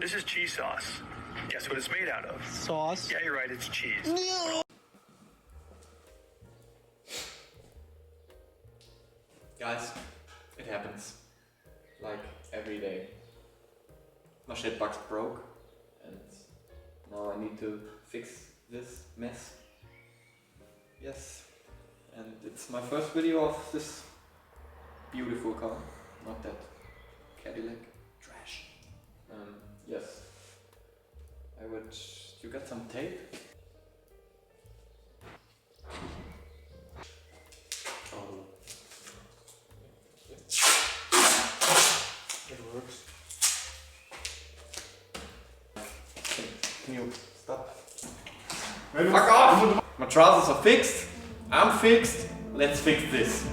This is cheese sauce. Guess what it's made out of? Sauce. Yeah, you're right, it's cheese. Guys, it happens. Like every day. My shitbox broke and now I need to fix this mess. Yes. And it's my first video of this beautiful car. Not that Cadillac trash. Yes. I would... You got some tape? Oh. It works. Can you stop? Fuck off! My trousers are fixed. I'm fixed. Let's fix this.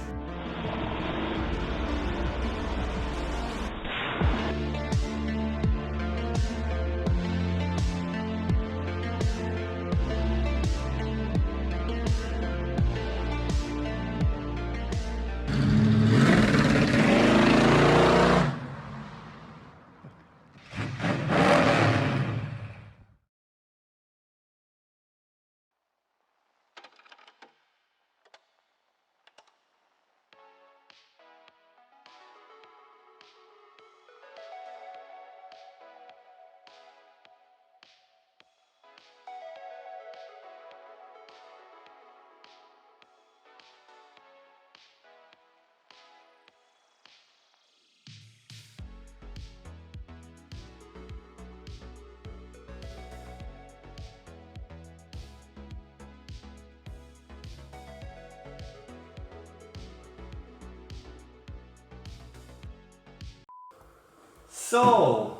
So,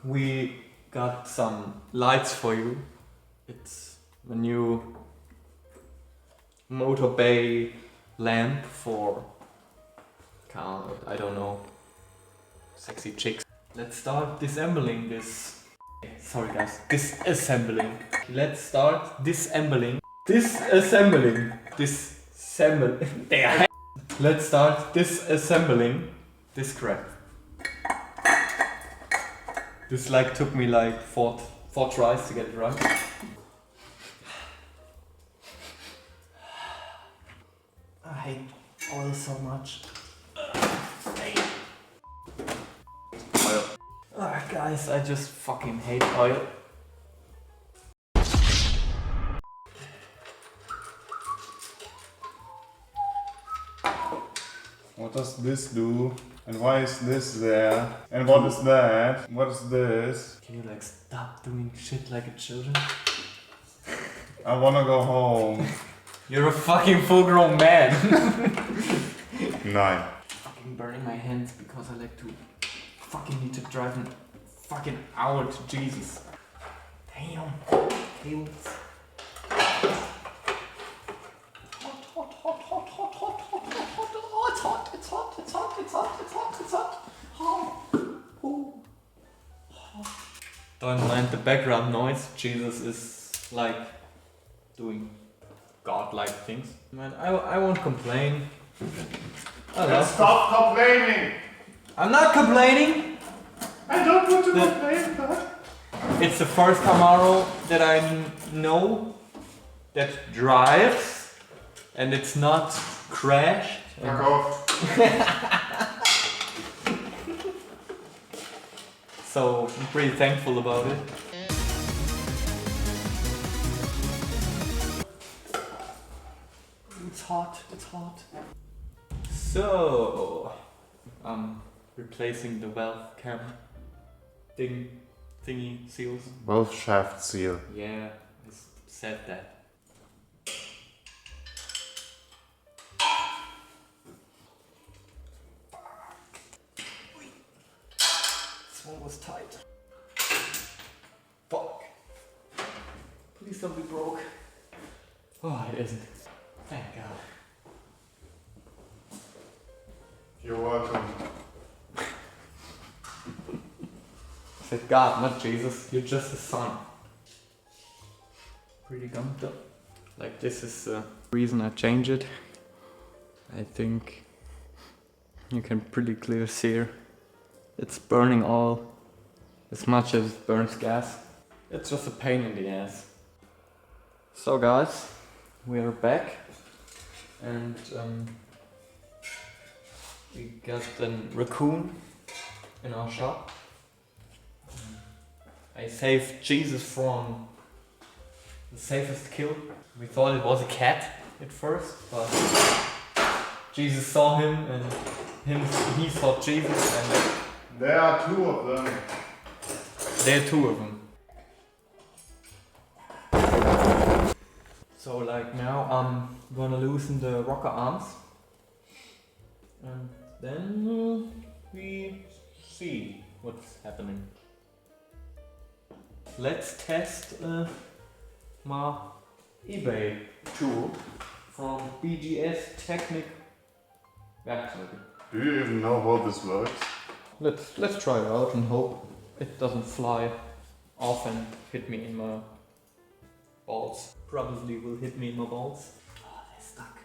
we got some lights for you. It's a new motor bay lamp for, I don't know, sexy chicks. Let's start disassembling this. Sorry guys, disassembling. Let's start disassembling. Disassembling. Disassembling. Let's start disassembling this crap. This like took me like four tries to get it right. I hate oil so much. Oil. Guys, I just fucking hate oil. What does this do? And why is this there? And what is that? What is this? Can you like stop doing shit like a children? I wanna go home. You're a fucking full-grown man. Nine. Fucking burning my hands because I like to fucking need to drive a fucking hour to Jesus. Damn. Tails. Don't mind the background noise. Jesus is like doing godlike things. Man, I won't complain. Stop complaining! I'm not complaining. I don't want to complain, but... It's the first Camaro that I know that drives and it's not crashed. Fuck off. So I'm pretty thankful about it. It's hot, it's hot. So I'm replacing the valve cam thingy seals. Both shaft seal. Yeah, I said that. This one was tight. Fuck. Please don't be broke. Oh, it isn't. Thank God. You're welcome. I said God, not Jesus. You're just a son. Pretty gummed up. Like this is the reason I changed it. I think you can pretty clear see it's burning all as much as it burns gas. It's just a pain in the ass. So guys, we are back and we got a raccoon in our shop. I saved Jesus from the safest kill. We thought it was a cat at first, but Jesus saw him and he saw Jesus, and There are two of them. there are two of them. So like now I'm gonna loosen the rocker arms and then we see what's happening. Let's test my eBay tool from BGS Technic Werkzeuge. Do you even know how this works? Let's try it out and hope it doesn't fly off and hit me in my balls. Probably will hit me in my balls. Oh, they're stuck.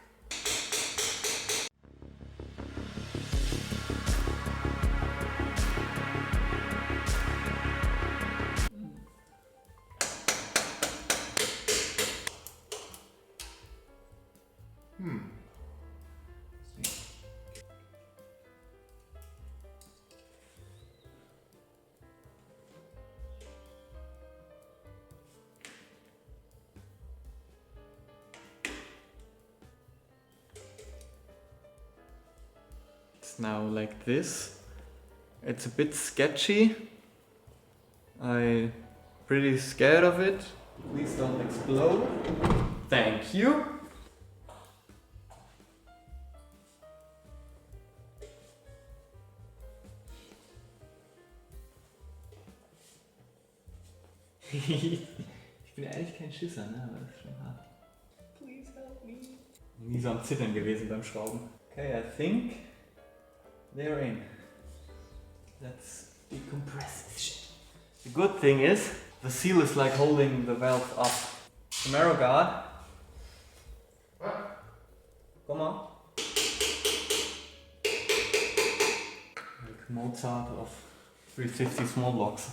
It's now like this. It's a bit sketchy. I'm pretty scared of it. Please don't explode. Thank you. Ich bin ehrlich kein Schisser, ne? Aber das ist schon hart. Please help me. Nie so am Zittern gewesen beim Schrauben. Okay, I think they're in. Let's decompress this shit. The good thing is, the seal is like holding the valve up. Camaro guard. What? Come on. Like Mozart of 350 small blocks.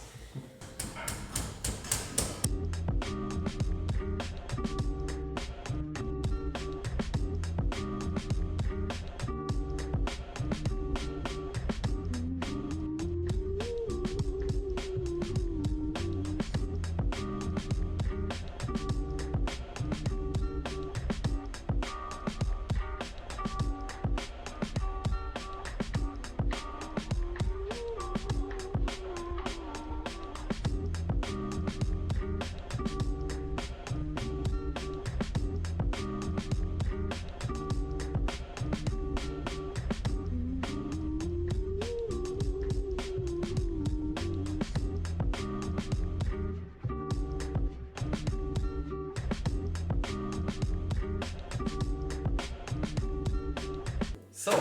So,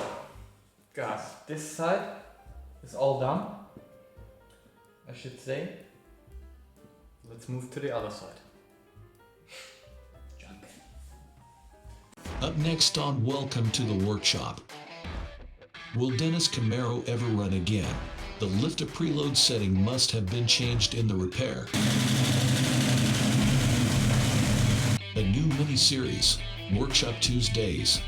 guys, this side is all done, I should say. Let's move to the other side. Jump in. Up next on Welcome to the Workshop. Will Dennis Camaro ever run again? The lift to preload setting must have been changed in the repair. A new mini-series, Workshop Tuesdays.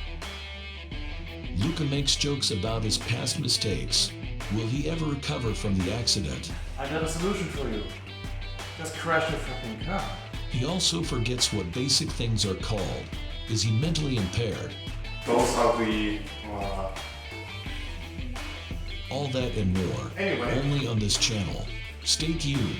Luca makes jokes about his past mistakes. Will he ever recover from the accident? I got a solution for you. Just crash your fucking car. He also forgets what basic things are called. Is he mentally impaired? Those are the. All that and more. Anyway. Only on this channel. Stay tuned.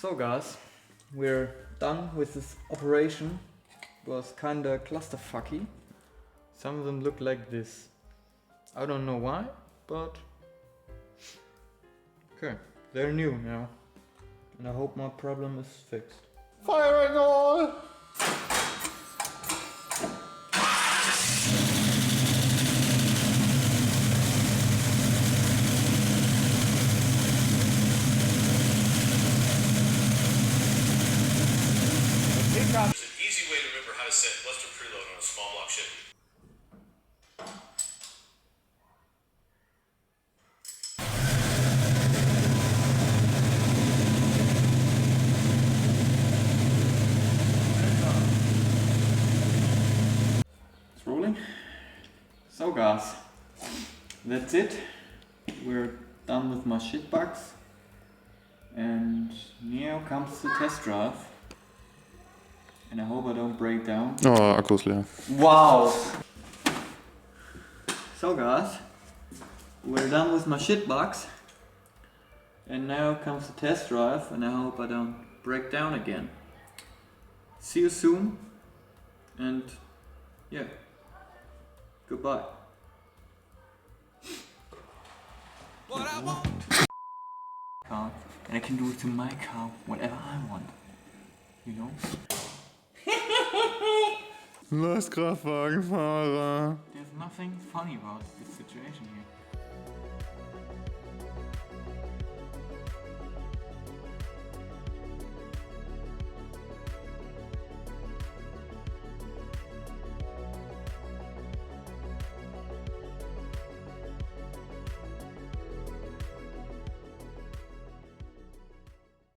So guys, we're done with this operation. It was kinda clusterfucky. Some of them look like this. I don't know why, but okay, they're new now. And I hope my problem is fixed. Fire and all! There's an easy way to remember how to set Buster preload on a small block Chevy. It's rolling. So guys, that's it. We're done with my shit bugs. And now comes the test drive. And I hope I don't break down. Oh, Akku ist leer. Wow! So guys, we're done with my shit box. And now comes the test drive, and I hope I don't break down again. See you soon, and yeah, goodbye. Car, and I can do to my car whatever I want, you know? Los Kraftwagenfahrer. There's nothing funny about this situation.